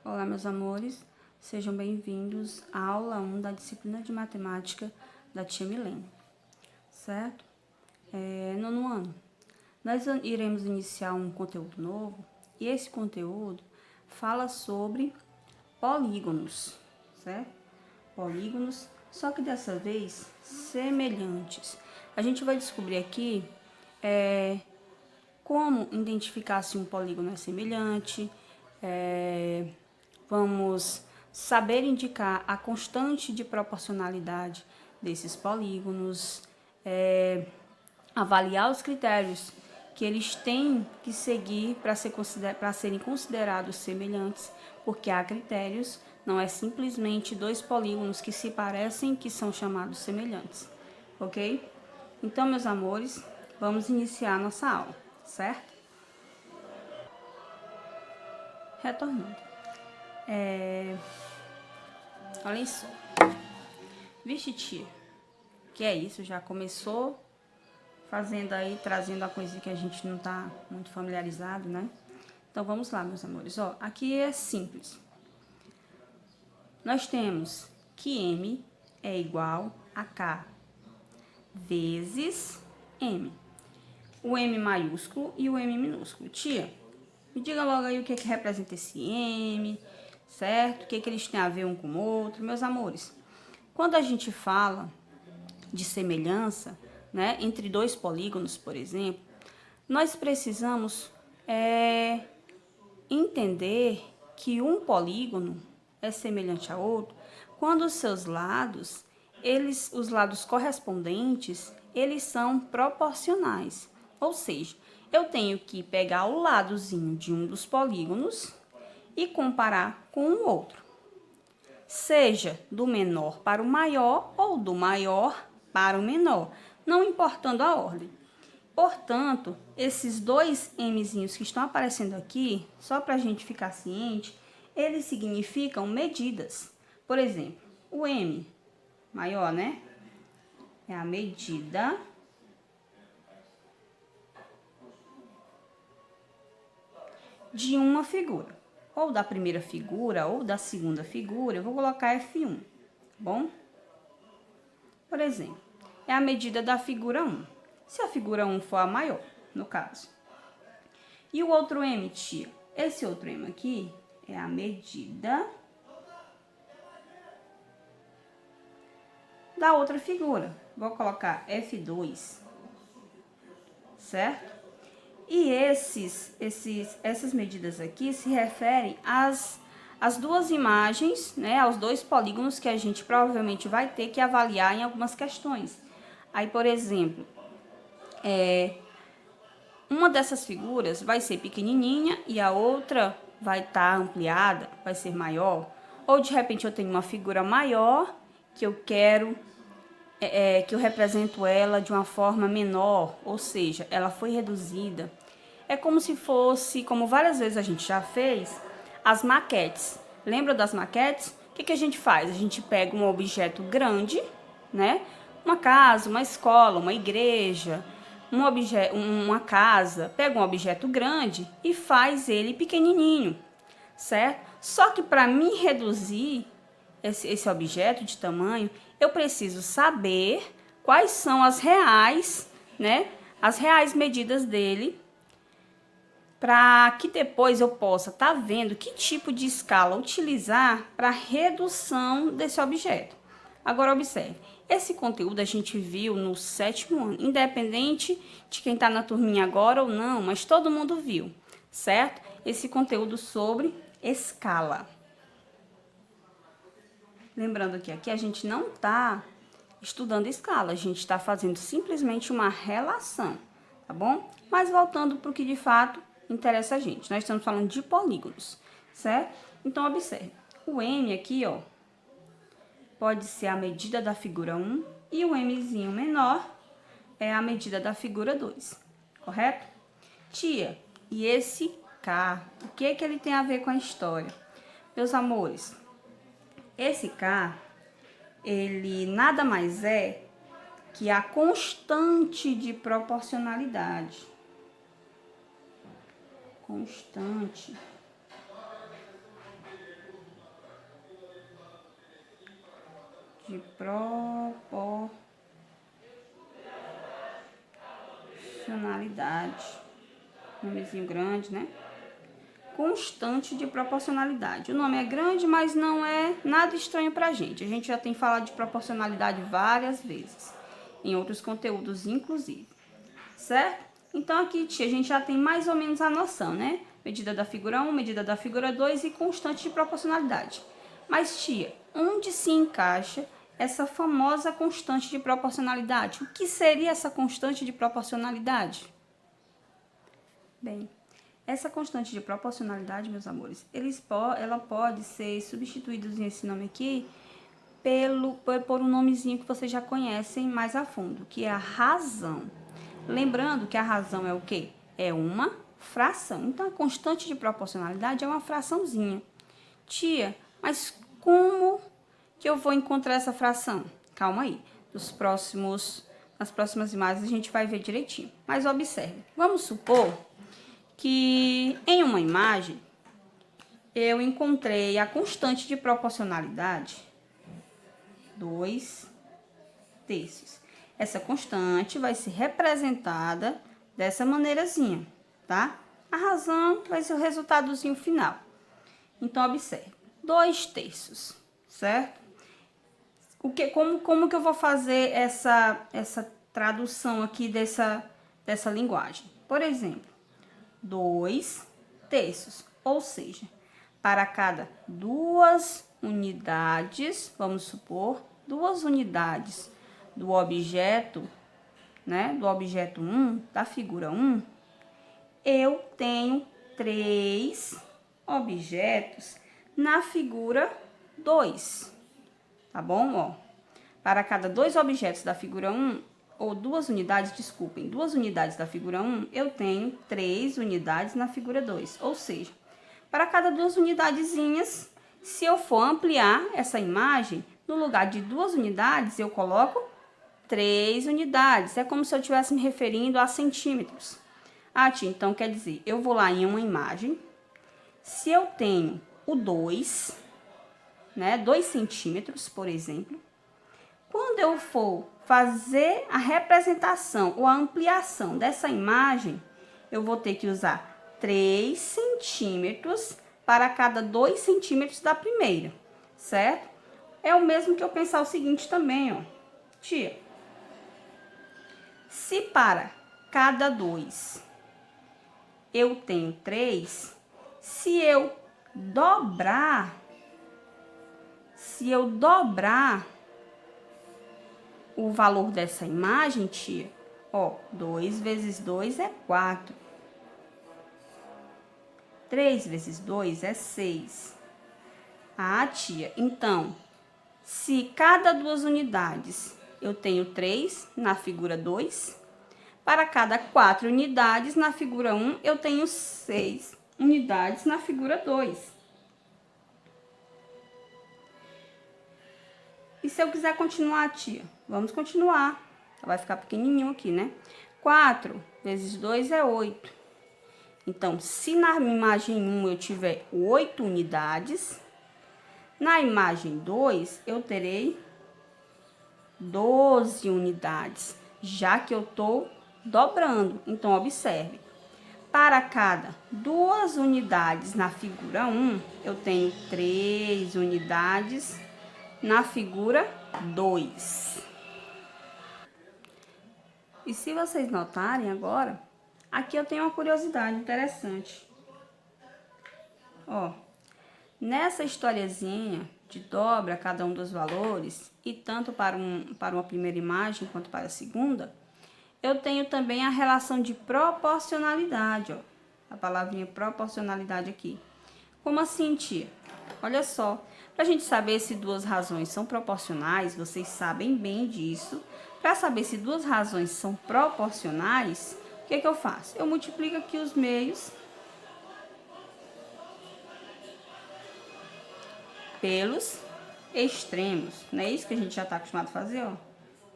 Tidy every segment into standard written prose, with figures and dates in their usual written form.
Olá, meus amores, sejam bem-vindos à aula 1 da disciplina de matemática da tia Milene, certo? Nono ano, nós iremos iniciar um conteúdo novo e esse conteúdo fala sobre polígonos, certo? Polígonos, só que dessa vez semelhantes. A gente vai descobrir aqui como identificar se um polígono é semelhante, vamos saber indicar a constante de proporcionalidade desses polígonos, avaliar os critérios que eles têm que seguir para serem considerados semelhantes, porque há critérios, não é simplesmente dois polígonos que se parecem que são chamados semelhantes, ok? Então, meus amores, vamos iniciar a nossa aula, certo? Retornando. Olha só. Vixe, tia, que é isso? Já começou fazendo aí, trazendo a coisa que a gente não tá muito familiarizado, né? Então, vamos lá, meus amores. Ó, aqui é simples. Nós temos que M é igual a K vezes M. O M maiúsculo e o M minúsculo. Tia, me diga logo aí o que é que representa esse M, certo? O que é que eles têm a ver um com o outro. Meus amores, quando a gente fala de semelhança, né, entre dois polígonos, por exemplo, nós precisamos entender que um polígono é semelhante a outro quando os seus lados, os lados correspondentes, eles são proporcionais. Ou seja, eu tenho que pegar o ladozinho de um dos polígonos e comparar com o outro. Seja do menor para o maior ou do maior para o menor, não importando a ordem. Portanto, esses dois Mzinhos que estão aparecendo aqui, só para a gente ficar ciente, eles significam medidas. Por exemplo, o M maior, né? É a medida de uma figura. Ou da primeira figura, ou da segunda figura, eu vou colocar F1, tá bom? Por exemplo, é a medida da figura 1. Se a figura 1 for a maior, no caso. E o outro M, tia? Esse outro M aqui é a medida da outra figura. Vou colocar F2, certo? E essas medidas aqui se referem às duas imagens, né, aos dois polígonos que a gente provavelmente vai ter que avaliar em algumas questões. Aí, por exemplo, uma dessas figuras vai ser pequenininha e a outra vai estar ampliada, vai ser maior. Ou, de repente, eu tenho uma figura maior que eu quero que eu represento ela de uma forma menor, ou seja, ela foi reduzida. É como se fosse, como várias vezes a gente já fez, as maquetes. Lembra das maquetes? O que a gente faz? A gente pega um objeto grande, né? Uma casa, uma escola, uma igreja, uma casa, pega um objeto grande e faz ele pequenininho, certo? Só que para mim reduzir esse objeto de tamanho, eu preciso saber quais são as reais, né? As reais medidas dele, para que depois eu possa estar vendo que tipo de escala utilizar para redução desse objeto. Agora, observe, esse conteúdo a gente viu no 7º ano, independente de quem está na turminha agora ou não, mas todo mundo viu, certo? Esse conteúdo sobre escala. Lembrando que aqui a gente não está estudando escala, a gente está fazendo simplesmente uma relação, tá bom? Mas voltando para o que de fato interessa a gente, nós estamos falando de polígonos, certo? Então, observe, o M aqui, ó, pode ser a medida da figura 1 e o Mzinho menor é a medida da figura 2, correto? Tia, e esse K, o que ele tem a ver com a história? Meus amores, esse K, ele nada mais é que a constante de proporcionalidade. Constante de proporcionalidade. Nomezinho grande, né? Constante de proporcionalidade. O nome é grande, mas não é nada estranho pra gente. A gente já tem falado de proporcionalidade várias vezes, em outros conteúdos, inclusive. Certo? Então, aqui, tia, a gente já tem mais ou menos a noção, né? Medida da figura 1, medida da figura 2 e constante de proporcionalidade. Mas, tia, onde se encaixa essa famosa constante de proporcionalidade? O que seria essa constante de proporcionalidade? Bem, essa constante de proporcionalidade, meus amores, ela pode ser substituída nesse nome aqui por um nomezinho que vocês já conhecem mais a fundo, que é a razão. Lembrando que a razão é o quê? É uma fração. Então, a constante de proporcionalidade é uma fraçãozinha. Tia, mas como que eu vou encontrar essa fração? Calma aí. Nas próximas imagens a gente vai ver direitinho. Mas observe. Vamos supor que em uma imagem eu encontrei a constante de proporcionalidade 2 terços. Essa constante vai ser representada dessa maneirazinha, tá? A razão vai ser o resultadozinho final. Então, observe. 2 terços, certo? Como que eu vou fazer essa tradução aqui dessa linguagem? Por exemplo, 2 terços, ou seja, para cada 2 unidades, vamos supor, 2 unidades do objeto, né, do objeto 1, da figura 1, eu tenho 3 objetos na figura 2, tá bom? Ó, para cada 2 objetos da figura 1, ou 2 unidades, desculpem, 2 unidades da figura 1, eu tenho 3 unidades na figura 2, ou seja, para cada 2 unidadezinhas, se eu for ampliar essa imagem, no lugar de 2 unidades, eu coloco 3 unidades. É como se eu estivesse me referindo a centímetros. Ah, tia, então quer dizer, eu vou lá em uma imagem, se eu tenho o 2, né, 2 centímetros, por exemplo, quando eu for fazer a representação ou a ampliação dessa imagem, eu vou ter que usar 3 centímetros para cada 2 centímetros da primeira, certo? É o mesmo que eu pensar o seguinte também, ó. Tia, se para cada 2 eu tenho 3, se eu dobrar o valor dessa imagem, tia, ó, 2 vezes 2 é 4. 3 vezes 2 é 6. Ah, tia, então, se cada 2 unidades eu tenho 3 na figura 2, para cada 4 unidades na figura 1, eu tenho 6 unidades na figura 2. E se eu quiser continuar, tia? Vamos continuar. Vai ficar pequenininho aqui, né? 4 vezes 2 é 8. Então, se na imagem 1 eu tiver 8 unidades, na imagem 2 eu terei 12 unidades, já que eu estou dobrando. Então, observe. Para cada 2 unidades na figura 1, eu tenho 3 unidades na figura 2. E se vocês notarem agora, aqui eu tenho uma curiosidade interessante. Ó, nessa historiazinha de dobra cada um dos valores, e tanto para uma primeira imagem quanto para a segunda, eu tenho também a relação de proporcionalidade, ó. A palavrinha proporcionalidade aqui. Como assim, tia? Olha só, para a gente saber se 2 razões são proporcionais, vocês sabem bem disso. Para saber se 2 razões são proporcionais, o que eu faço? Eu multiplico aqui os meios pelos extremos. Não é isso que a gente já está acostumado a fazer, ó?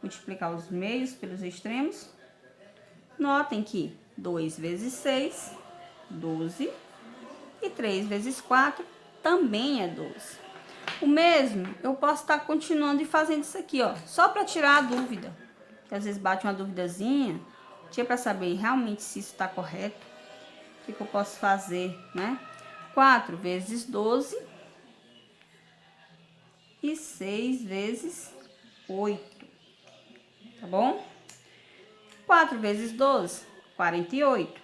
Multiplicar os meios pelos extremos. Notem que 2 vezes 6, 12. E 3 vezes 4 também é 12. O mesmo, eu posso estar continuando e fazendo isso aqui, ó, só para tirar a dúvida. Que às vezes bate uma duvidazinha, tia, para saber realmente se isso está correto. O que eu posso fazer, né? 4 vezes 12 e 6 vezes 8, tá bom? 4 vezes 12, 48.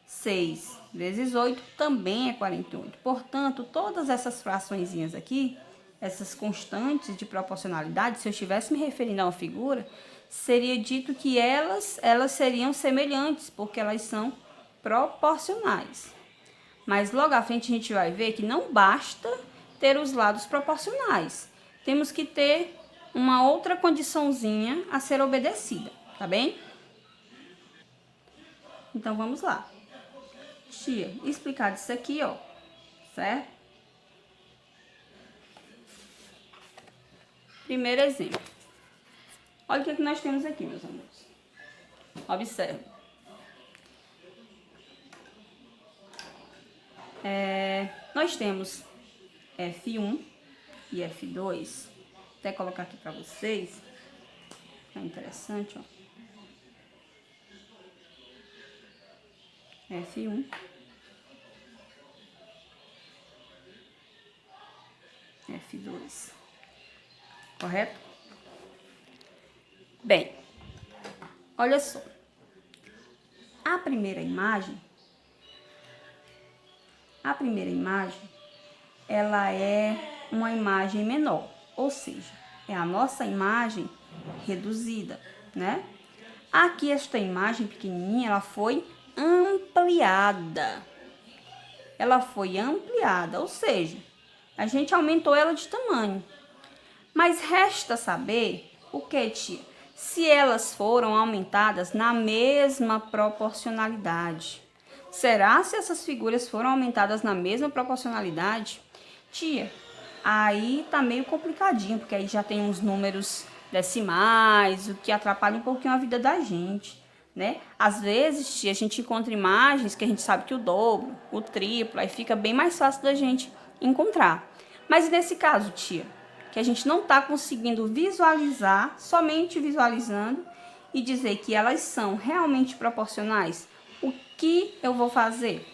6 vezes 8 também é 48. Portanto, todas essas fraçõezinhas aqui, essas constantes de proporcionalidade, se eu estivesse me referindo a uma figura, seria dito que elas seriam semelhantes, porque elas são proporcionais. Mas logo à frente a gente vai ver que não basta ter os lados proporcionais. Temos que ter uma outra condiçãozinha a ser obedecida, tá bem? Então vamos lá. Tia, explicar isso aqui, ó, certo? Primeiro exemplo. Olha o que nós temos aqui, meus amigos. Observe. Nós temos F1 e F2. Vou até colocar aqui para vocês. É interessante, ó. F1. F2. Correto? Bem, olha só. A primeira imagem, ela é uma imagem menor, ou seja, é a nossa imagem reduzida, né? Aqui esta imagem pequenininha, ela foi ampliada. Ou seja, a gente aumentou ela de tamanho. Mas resta saber o que, tia? Se elas foram aumentadas na mesma proporcionalidade. Será se essas figuras foram aumentadas na mesma proporcionalidade? Tia, aí tá meio complicadinho, porque aí já tem uns números decimais, o que atrapalha um pouquinho a vida da gente, né? Às vezes, tia, a gente encontra imagens que a gente sabe que o dobro, o triplo, aí fica bem mais fácil da gente encontrar. Mas nesse caso, tia, que a gente não está conseguindo visualizar, somente visualizando, e dizer que elas são realmente proporcionais, o que eu vou fazer?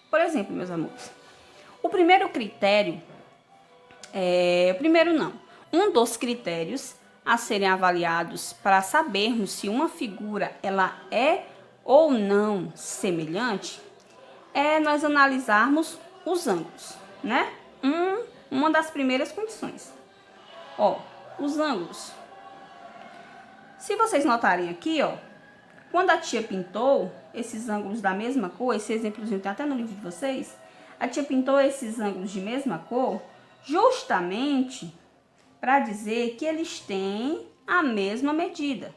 Por exemplo, meus amores, o primeiro critério, um dos critérios a serem avaliados para sabermos se uma figura ela é ou não semelhante, é nós analisarmos os ângulos, né? Uma das primeiras condições. Ó, os ângulos. Se vocês notarem aqui, ó, quando a tia pintou esses ângulos da mesma cor, esse exemplozinho tem até no livro de vocês, a tia pintou esses ângulos de mesma cor justamente para dizer que eles têm a mesma medida,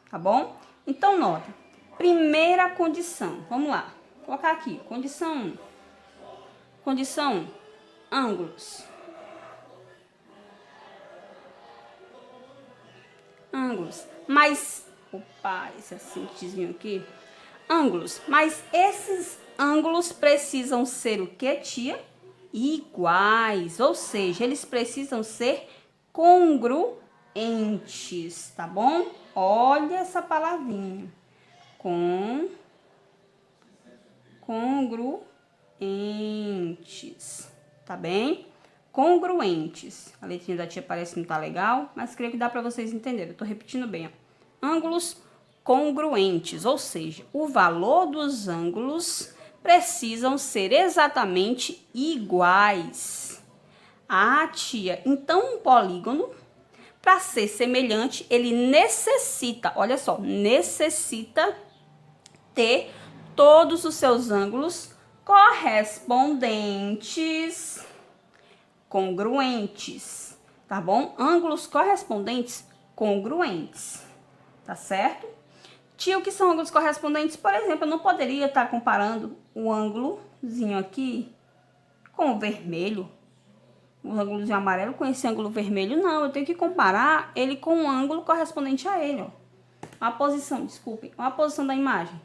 tá bom? Então, nota, primeira condição, vamos lá, vou colocar aqui, condição 1. Condição 1, ângulos. Mas, opa, esse acentezinho aqui, ângulos, mas esses ângulos precisam ser o que, tia? Iguais, ou seja, eles precisam ser congruentes, tá bom? Olha essa palavrinha, congruentes, tá bem? Congruentes. A letrinha da tia parece que não tá legal, mas creio que dá para vocês entenderem. Eu tô repetindo bem, ó. Ângulos congruentes, ou seja, o valor dos ângulos precisam ser exatamente iguais. Ah, tia, então um polígono, para ser semelhante, ele necessita, olha só, necessita ter todos os seus ângulos correspondentes congruentes, tá bom? Ângulos correspondentes congruentes, tá certo? Tia, o que são ângulos correspondentes? Por exemplo, eu não poderia estar comparando o ângulozinho aqui com o vermelho, o ângulozinho amarelo com esse ângulo vermelho, não. Eu tenho que comparar ele com o ângulo correspondente a ele, ó. Uma posição da imagem.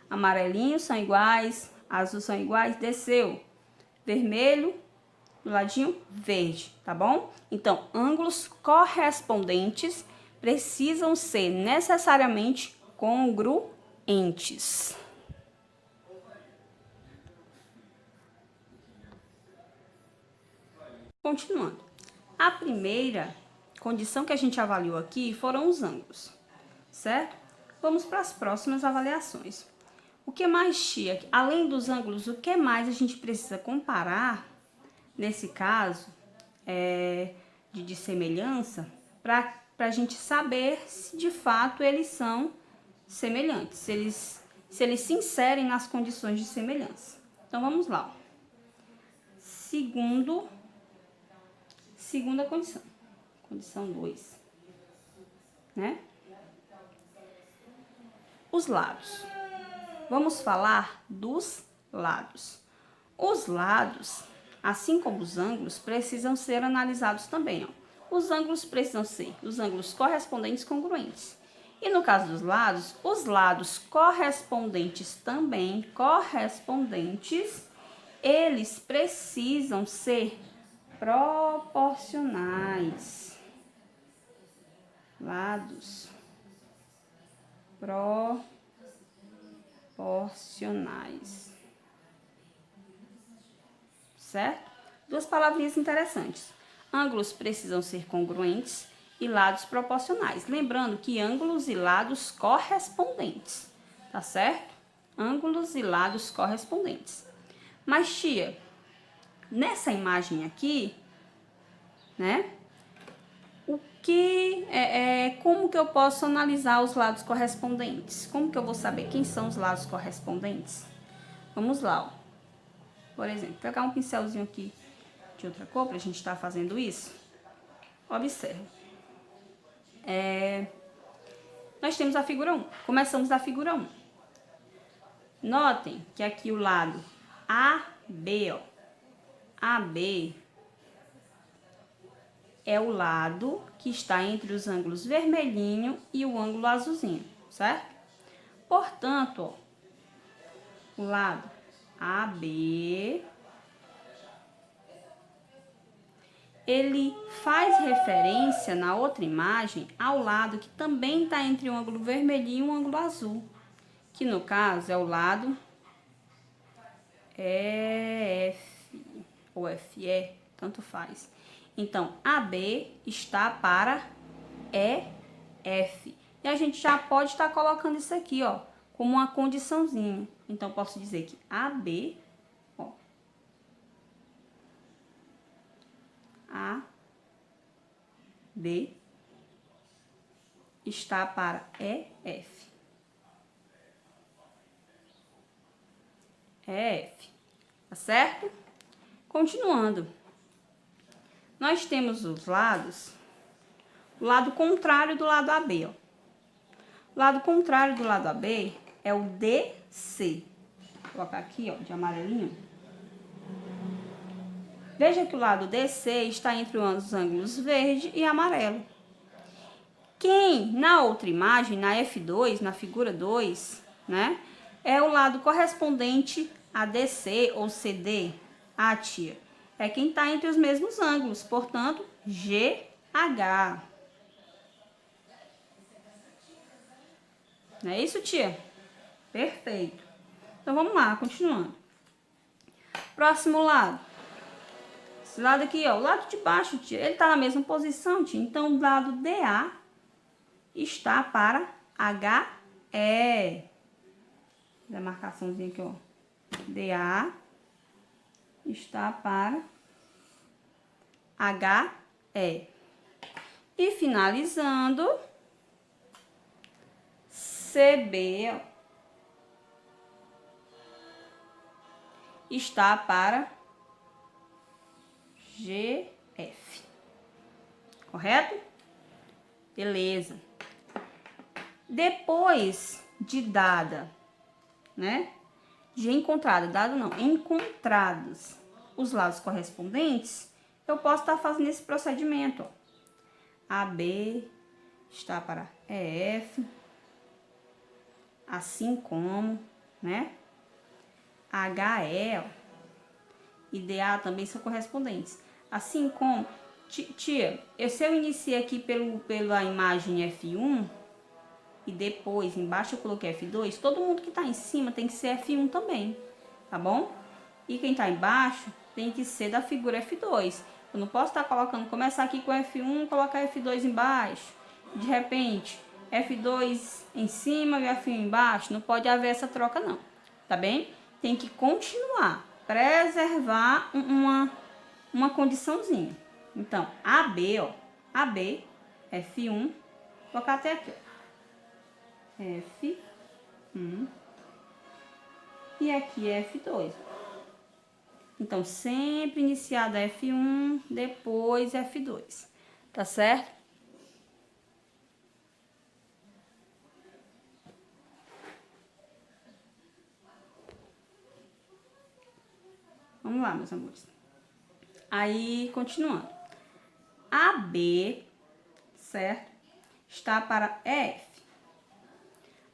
Amarelinho são iguais, azul são iguais, desceu. Vermelho, do ladinho verde, tá bom? Então, ângulos correspondentes precisam ser necessariamente congruentes. Continuando. A primeira condição que a gente avaliou aqui foram os ângulos, certo? Vamos para as próximas avaliações. O que mais, tia? Além dos ângulos, o que mais a gente precisa comparar, nesse caso, de semelhança, para a gente saber se de fato eles são semelhantes, se eles se inserem nas condições de semelhança. Então, vamos lá. Segunda condição. Condição 2, né? Os lados. Vamos falar dos lados. Os lados, assim como os ângulos, precisam ser analisados também, ó. Os ângulos precisam ser os ângulos correspondentes congruentes. E no caso dos lados, os lados correspondentes também, eles precisam ser proporcionais. Lados proporcionais. Certo? Duas palavrinhas interessantes. Ângulos precisam ser congruentes e lados proporcionais. Lembrando que ângulos e lados correspondentes, tá certo? Ângulos e lados correspondentes. Mas, tia, nessa imagem aqui, né? Como que eu posso analisar os lados correspondentes? Como que eu vou saber quem são os lados correspondentes? Vamos lá, ó. Por exemplo, pegar um pincelzinho aqui de outra cor para a gente estar fazendo isso. Observe. Nós temos a figura 1. Começamos da figura 1. Notem que aqui o lado AB, ó, AB é o lado que está entre os ângulos vermelhinho e o ângulo azulzinho, certo? Portanto, ó, o lado AB, ele faz referência na outra imagem ao lado que também está entre o ângulo vermelhinho e o ângulo azul, que no caso é o lado EF ou FE, tanto faz. Então, AB está para EF. E a gente já pode estar colocando isso aqui, ó, como uma condiçãozinha. Então, posso dizer que AB, ó, AB está para EF. EF, tá certo? Continuando. Nós temos os lados, o lado contrário do lado AB, ó. O lado contrário do lado AB é o DC. Vou colocar aqui, ó, de amarelinho. Veja que o lado DC está entre os ângulos verde e amarelo. Quem, na outra imagem, na F2, na figura 2, né, é o lado correspondente a DC ou CD, a tia. É quem está entre os mesmos ângulos, portanto, GH. Não é isso, tia? Perfeito. Então, vamos lá, continuando. Próximo lado. Esse lado aqui, ó, o lado de baixo, tia, ele está na mesma posição, tia. Então, o lado DA está para HE. Da marcaçãozinha aqui, ó. DA está para HE. E finalizando, CB, ó, está para GF. Correto? Beleza. Depois de dada, né? De encontrada, dado não, encontrados os lados correspondentes, eu posso estar fazendo esse procedimento, ó. AB está para EF, assim como, né? HE, ó, e DA também são correspondentes. Assim como, tia, se eu iniciei aqui pela imagem F1 e depois embaixo eu coloquei F2, todo mundo que está em cima tem que ser F1 também, tá bom? E quem está embaixo tem que ser da figura F2. Eu não posso estar colocando, começar aqui com F1, colocar F2 embaixo, de repente F2 em cima e F1 embaixo, não pode haver essa troca não, tá bem? Tem que continuar, preservar uma condiçãozinha. Então, AB, ó, AB, F1, vou colocar até aqui, ó, F1 e aqui F2. Então, sempre iniciada F1, depois F2, tá certo? Vamos lá, meus amores. Aí, continuando. AB, certo? Está para F.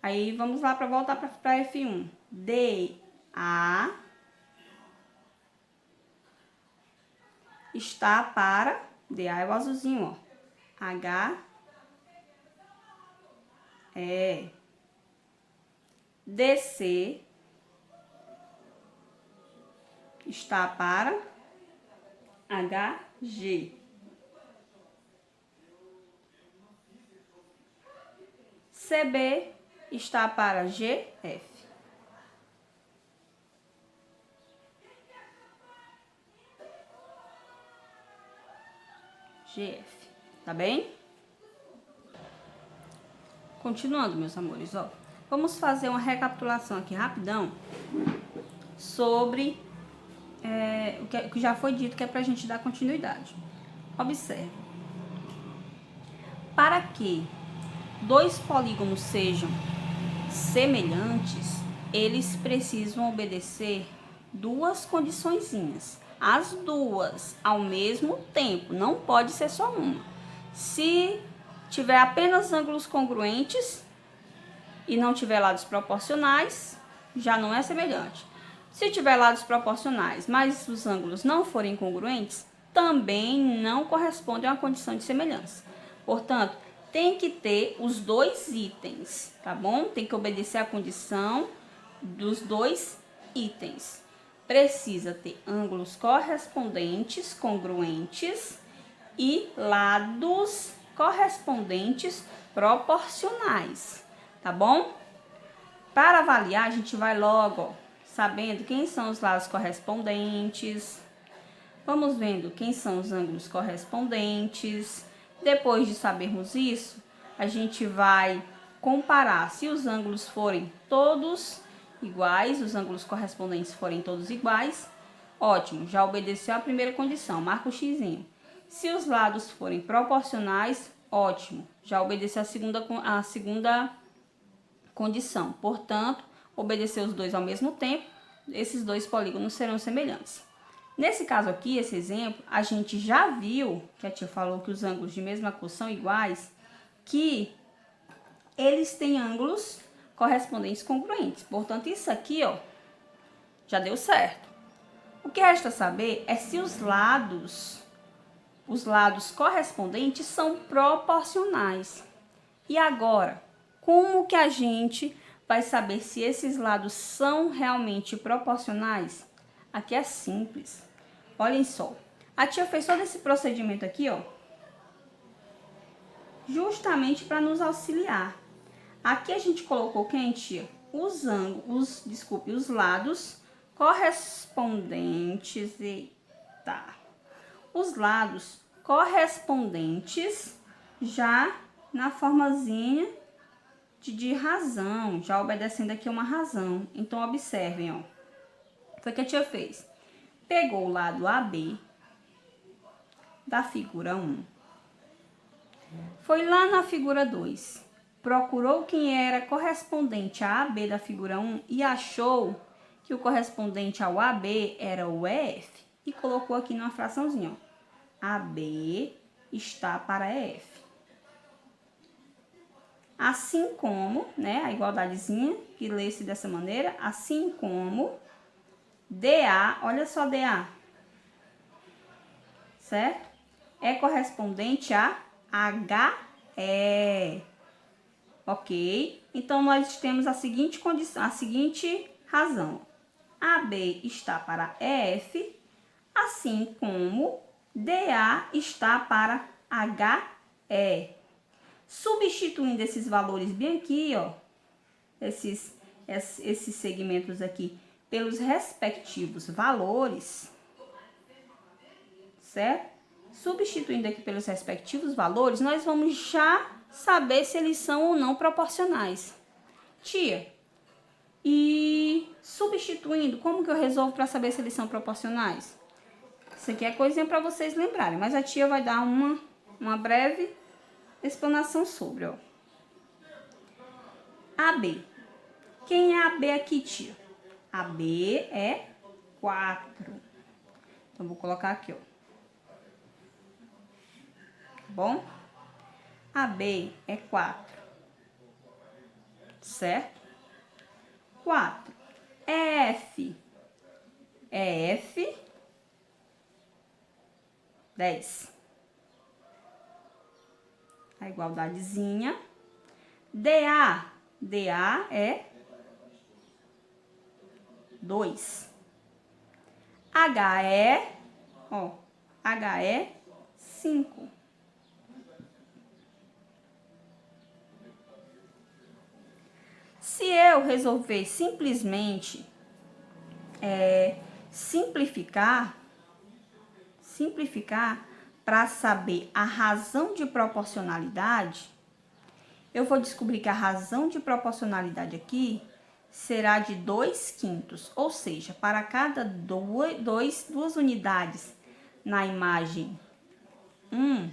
Aí, vamos lá para voltar para F1. DA está para... DA é o azulzinho, ó. HE. DC está para HG. CB está para GF. GF, tá bem? Continuando, meus amores, ó. Vamos fazer uma recapitulação aqui rapidão sobre o que já foi dito, que é pra gente dar continuidade. Observe. Para que dois polígonos sejam semelhantes, eles precisam obedecer duas condiçõezinhas. As duas ao mesmo tempo, não pode ser só uma. Se tiver apenas ângulos congruentes e não tiver lados proporcionais, já não é semelhante. Se tiver lados proporcionais, mas os ângulos não forem congruentes, também não corresponde a uma condição de semelhança. Portanto, tem que ter os dois itens, tá bom? Tem que obedecer a condição dos dois itens. Precisa ter ângulos correspondentes, congruentes e lados correspondentes proporcionais, tá bom? Para avaliar, a gente vai logo, ó, sabendo quem são os lados correspondentes. Vamos vendo quem são os ângulos correspondentes. Depois de sabermos isso, a gente vai comparar se os ângulos forem todos iguais, os ângulos correspondentes forem todos iguais. Ótimo, já obedeceu a primeira condição, marca o xizinho. Se os lados forem proporcionais, ótimo, já obedeceu a segunda condição. Portanto, obedecer os dois ao mesmo tempo, esses dois polígonos serão semelhantes. Nesse caso aqui, esse exemplo, a gente já viu, que a tia falou que os ângulos de mesma cor são iguais, que eles têm ângulos correspondentes congruentes. Portanto, isso aqui, ó, já deu certo. O que resta saber é se os lados correspondentes são proporcionais. E agora, como que a gente vai saber se esses lados são realmente proporcionais? Aqui é simples. Olhem só. A tia fez todo esse procedimento aqui, ó, justamente para nos auxiliar. Aqui a gente colocou quem, tia? Os lados correspondentes. Eita. Os lados correspondentes já na formazinha de razão, já obedecendo aqui uma razão. Então, observem, ó. Foi o que a tia fez. Pegou o lado AB da figura 1. Foi lá na figura 2. Procurou quem era correspondente a AB da figura 1 e achou que o correspondente ao AB era o EF. E colocou aqui numa fraçãozinha, ó. AB está para EF. Assim como, né, a igualdadezinha, que lê-se dessa maneira, assim como DA, olha só DA, certo? É correspondente a HE. Ok? Então, nós temos a seguinte condição, a seguinte razão. AB está para EF, assim como DA está para HE. Substituindo esses valores bem aqui, ó, esses segmentos aqui, pelos respectivos valores, certo? Substituindo aqui pelos respectivos valores, nós vamos já saber se eles são ou não proporcionais. Tia, e substituindo, como que eu resolvo para saber se eles são proporcionais? Isso aqui é coisinha para vocês lembrarem, mas a tia vai dar uma breve explanação sobre, ó. AB. Quem é AB aqui, tia? AB é 4. Então, vou colocar aqui, ó. Tá bom? AB é 4. Certo? 4. EF. EF. 10. A igualdadezinha. DA. DA é 2. HE, ó, HE 5. Se eu resolver simplesmente simplificar para saber a razão de proporcionalidade, eu vou descobrir que a razão de proporcionalidade aqui será de 2/5, ou seja, para cada duas unidades na imagem 1,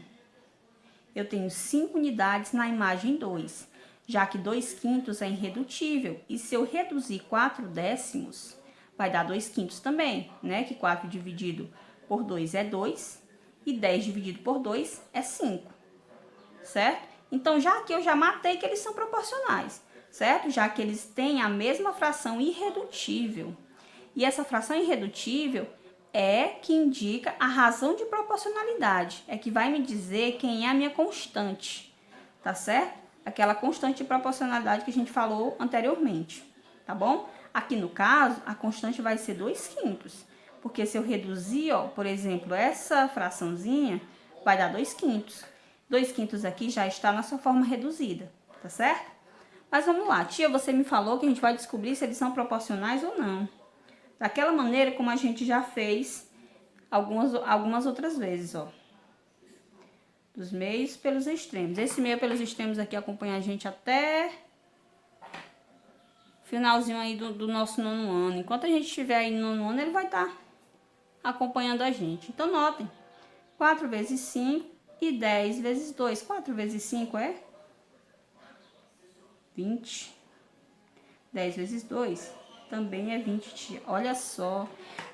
eu tenho 5 unidades na imagem 2, já que 2/5 é irredutível, e se eu reduzir 4/10, vai dar 2/5 também, né? Que 4 dividido por 2 é 2, e 10 dividido por 2 é 5, certo? Então, já que eu já matei que eles são proporcionais, certo? Já que eles têm a mesma fração irredutível. E essa fração irredutível é que indica a razão de proporcionalidade. É que vai me dizer quem é a minha constante, tá certo? Aquela constante de proporcionalidade que a gente falou anteriormente, tá bom? Aqui no caso, a constante vai ser 2/5. Porque se eu reduzir, ó, por exemplo, essa fraçãozinha, vai dar 2/5. 2/5 aqui já está na sua forma reduzida, tá certo? Mas vamos lá, tia, você me falou que a gente vai descobrir se eles são proporcionais ou não. Daquela maneira como a gente já fez algumas outras vezes, ó. Dos meios pelos extremos. Esse meio pelos extremos aqui acompanha a gente até finalzinho aí do nosso 9º ano. Enquanto a gente estiver aí no 9º ano, ele vai estar acompanhando a gente. Então, notem. 4 vezes 5 e 10 vezes 2. 4 vezes 5 é 20. 10 vezes 2 também é 20, tia. Olha só.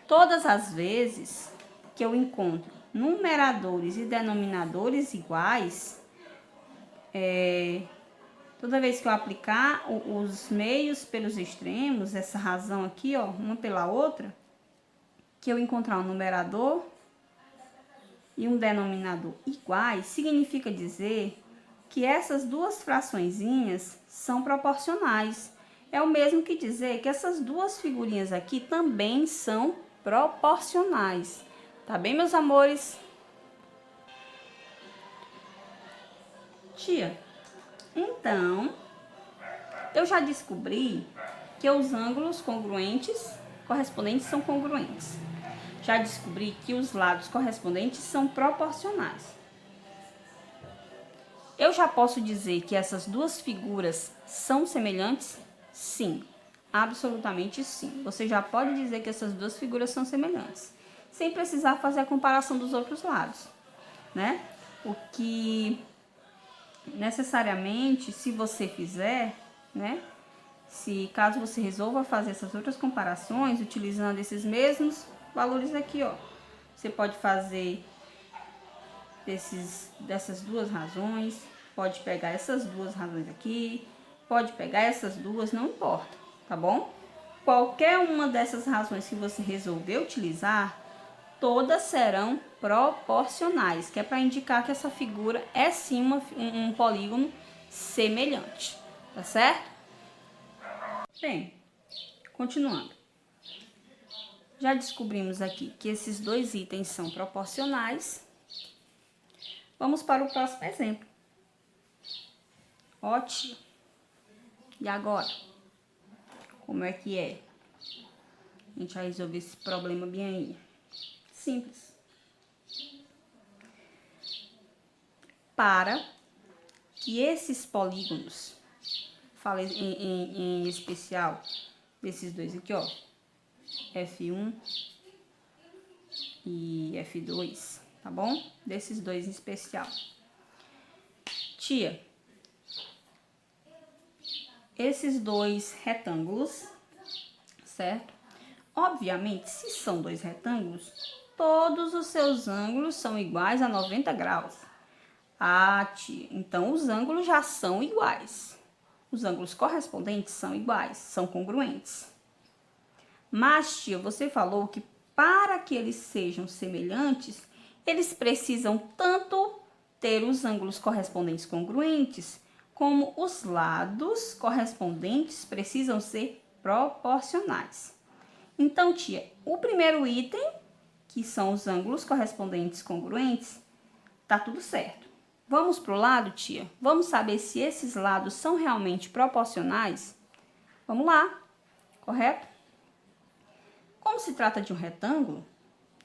Todas as vezes que eu encontro numeradores e denominadores iguais, toda vez que eu aplicar os meios pelos extremos, essa razão aqui, ó, uma pela outra, que eu encontrar um numerador e um denominador iguais, significa dizer que essas duas fraçõezinhas são proporcionais. É o mesmo que dizer que essas duas figurinhas aqui também são proporcionais. Tá bem, meus amores? Tia, então, eu já descobri que os ângulos correspondentes são congruentes. Já descobri que os lados correspondentes são proporcionais. Eu já posso dizer que essas duas figuras são semelhantes? Sim, absolutamente sim. Você já pode dizer que essas duas figuras são semelhantes, sem precisar fazer a comparação dos outros lados, né? O que necessariamente, se você fizer, né? Caso você resolva fazer essas outras comparações, utilizando esses mesmos valores aqui, ó. Você pode fazer dessas duas razões, pode pegar essas duas razões aqui, pode pegar essas duas, não importa, tá bom? Qualquer uma dessas razões que você resolver utilizar, todas serão proporcionais, que é para indicar que essa figura é sim um polígono semelhante, tá certo? Bem, continuando. Já descobrimos aqui que esses dois itens são proporcionais. Vamos para o próximo exemplo. Ó, tia. E agora? Como é que é? A gente vai resolver esse problema bem aí. Simples. Para que esses polígonos, falei em especial desses dois aqui, ó, F1 e F2, tá bom? Desses dois em especial. Tia, esses dois retângulos, certo? Obviamente, se são dois retângulos, todos os seus ângulos são iguais a 90 graus. Ah, tia, então os ângulos já são iguais. Os ângulos correspondentes são iguais, são congruentes. Mas, tia, você falou que para que eles sejam semelhantes, eles precisam tanto ter os ângulos correspondentes congruentes, como os lados correspondentes precisam ser proporcionais. Então, tia, o primeiro item, que são os ângulos correspondentes congruentes, tá tudo certo. Vamos pro lado, tia? Vamos saber se esses lados são realmente proporcionais? Vamos lá, correto? Como se trata de um retângulo,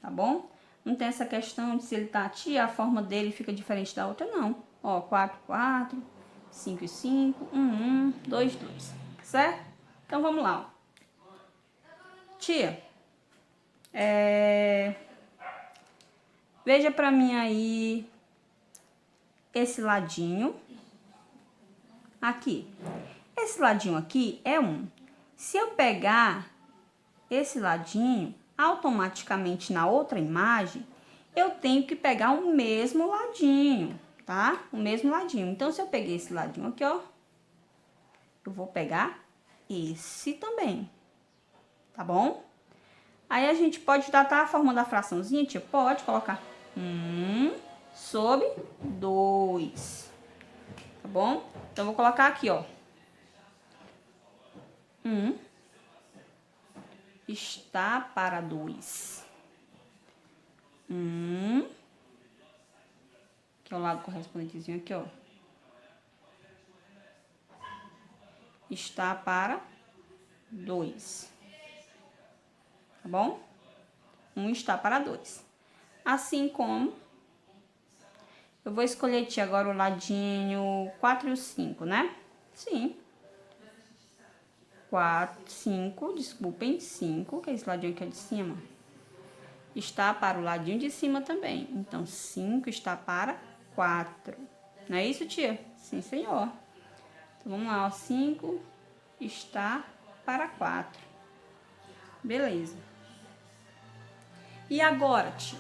tá bom? Não tem essa questão de se ele tá tia, a forma dele fica diferente da outra, não. Ó, 4, 4, 5 e 5, 1, 1, 2, 2, certo? Então, vamos lá, ó. Tia, veja pra mim aí esse ladinho aqui. Esse ladinho aqui é 1. Se eu pegar esse ladinho, automaticamente na outra imagem, eu tenho que pegar o mesmo ladinho, tá? O mesmo ladinho. Então, se eu peguei esse ladinho aqui, ó, eu vou pegar esse também, tá bom? Aí, a gente pode datar a forma da fraçãozinha, tia? Pode colocar 1 sobre 2, tá bom? Então, vou colocar aqui, ó, 1 está para 2. 1, que é o lado correspondentezinho aqui, ó, está para 2. Tá bom? 1 está para 2. Assim como eu vou escolher, tia, agora o ladinho 4 e o 5, né? Sim. 4, 5, desculpem, 5, que é esse ladinho aqui de cima, está para o ladinho de cima também. Então, 5 está para 4. Não é isso, tia? Sim, senhor. Então, vamos lá, ó. 5 está para 4. Beleza. E agora, tia?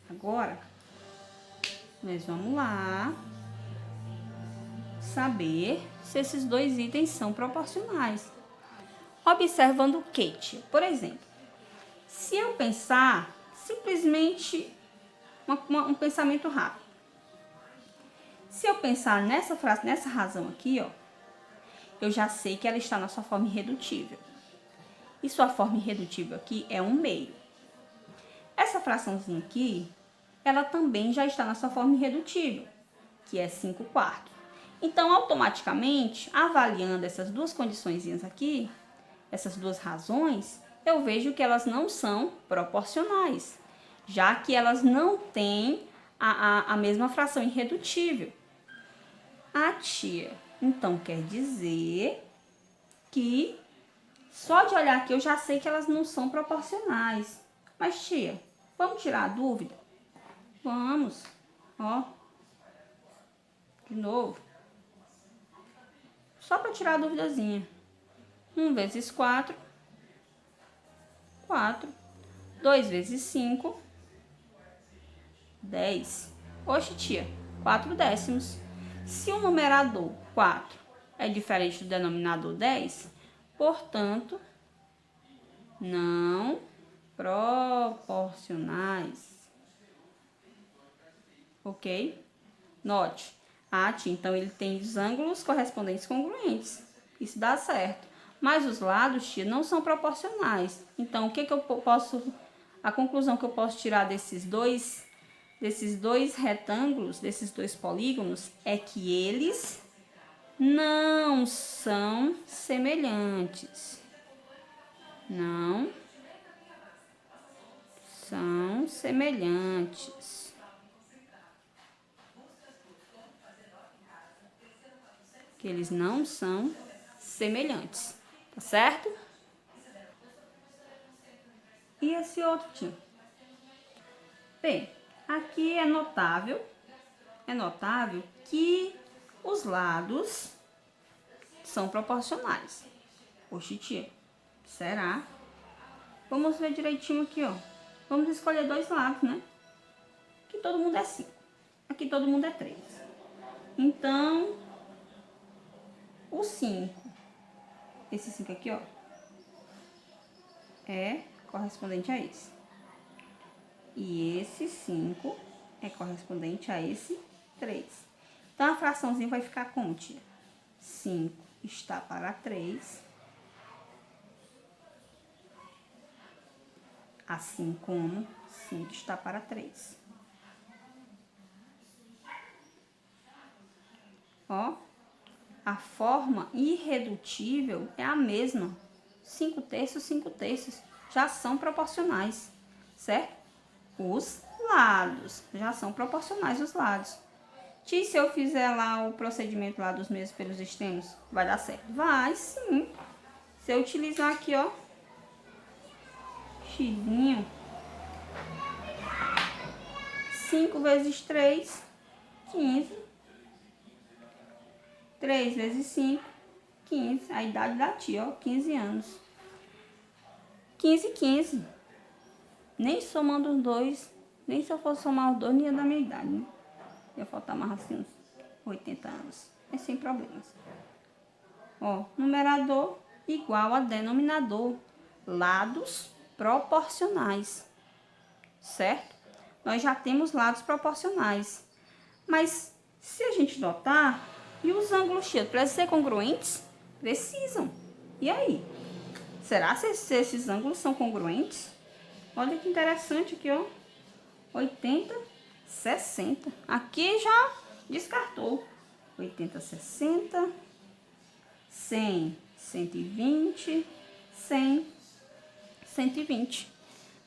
Agora, nós vamos lá saber se esses dois itens são proporcionais. Observando o que, tia? Por exemplo, se eu pensar simplesmente um pensamento rápido. Se eu pensar nessa razão aqui, ó, eu já sei que ela está na sua forma irredutível. E sua forma irredutível aqui é 1/2. Essa fraçãozinha aqui, ela também já está na sua forma irredutível, que é 5/4. Então, automaticamente, avaliando essas duas condiçõezinhas aqui, essas duas razões, eu vejo que elas não são proporcionais, já que elas não têm a mesma fração irredutível. Ah, tia, então quer dizer que só de olhar aqui eu já sei que elas não são proporcionais. Mas, tia, vamos tirar a dúvida? Vamos. Ó. De novo. Só para tirar a duvidazinha. 1 vezes 4, 4. 2 vezes 5, 10. Oxe, tia, 4 décimos. Se o numerador 4 é diferente do denominador 10, portanto, não proporcionais. Ok? Note. Tia, então ele tem os ângulos correspondentes congruentes. Isso dá certo. Mas os lados, tia, não são proporcionais. Então, o que eu posso... A conclusão que eu posso tirar desses dois retângulos, desses dois polígonos, é que eles não são semelhantes. Não são semelhantes. Que eles não são semelhantes, tá certo? E esse outro tio? Bem, aqui é notável que os lados são proporcionais. Oxi, tia, será? Vamos ver direitinho aqui, ó. Vamos escolher dois lados, né? Aqui todo mundo é 5. Aqui todo mundo é 3. Então, o 5, esse 5 aqui, ó, é correspondente a esse. E esse 5 é correspondente a esse 3. Então, a fraçãozinha vai ficar como, tia? 5 está para 3. Assim como 5 está para 3. Ó, a forma irredutível é a mesma. 5 terços, 5 terços. Já são proporcionais, certo? Os lados. Já são proporcionais os lados. Tia, se eu fizer lá o procedimento lá dos meios pelos extremos, vai dar certo? Vai, sim. Se eu utilizar aqui, ó, xizinho, 5 vezes 3, 15. 3 vezes 5, 15. A idade da tia, ó, 15 anos. 15, 15. Nem somando os dois, nem se eu for somar os dois, nem ia dar minha idade, né? Ia faltar mais assim uns 80 anos. É sem problemas. Ó, numerador igual a denominador. Lados proporcionais. Certo? Nós já temos lados proporcionais. Mas, se a gente notar, e os ângulos, tia, precisam ser congruentes? Precisam. E aí? Será que esses ângulos são congruentes? Olha que interessante aqui, ó. 80, 60. Aqui já descartou. 80, 60. 100, 120. 100, 120.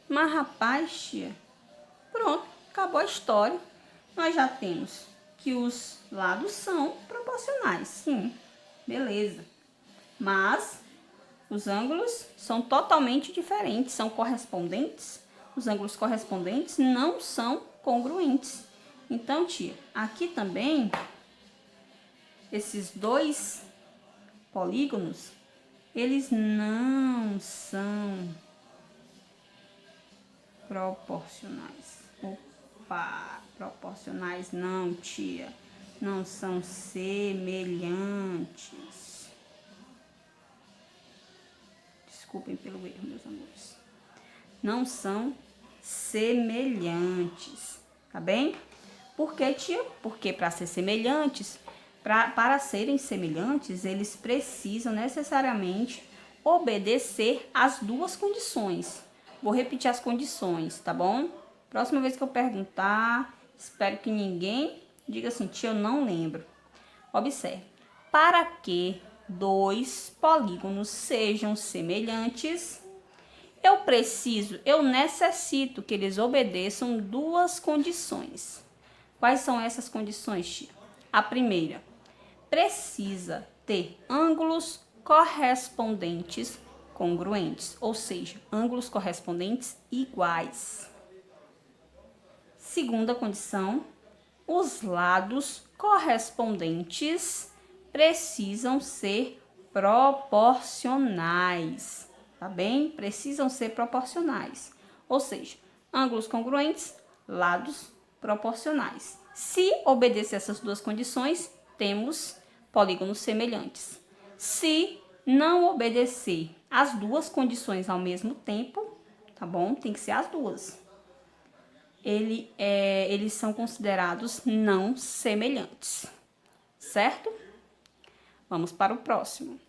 Mas, rapaz, tia, pronto, acabou a história. Nós já temos que os lados são proporcionais, sim, beleza. Mas os ângulos são totalmente diferentes, são correspondentes. Os ângulos correspondentes não são congruentes. Então, tia, aqui também, esses dois polígonos, eles não são proporcionais. Opa, proporcionais não, tia. Não são semelhantes. Desculpem pelo erro, meus amores. Não são semelhantes, tá bem? Por que, tia? Porque para ser semelhantes, para serem semelhantes, eles precisam necessariamente obedecer às duas condições. Vou repetir as condições, tá bom? Próxima vez que eu perguntar, espero que ninguém diga assim, tia, eu não lembro. Observe. Para que dois polígonos sejam semelhantes, eu necessito que eles obedeçam duas condições. Quais são essas condições, tia? A primeira, precisa ter ângulos correspondentes congruentes, ou seja, ângulos correspondentes iguais. Segunda condição, os lados correspondentes precisam ser proporcionais, tá bem? Precisam ser proporcionais, ou seja, ângulos congruentes, lados proporcionais. Se obedecer essas duas condições, temos polígonos semelhantes. Se não obedecer as duas condições ao mesmo tempo, tá bom? Tem que ser as duas. Eles são considerados não semelhantes, certo? Vamos para o próximo.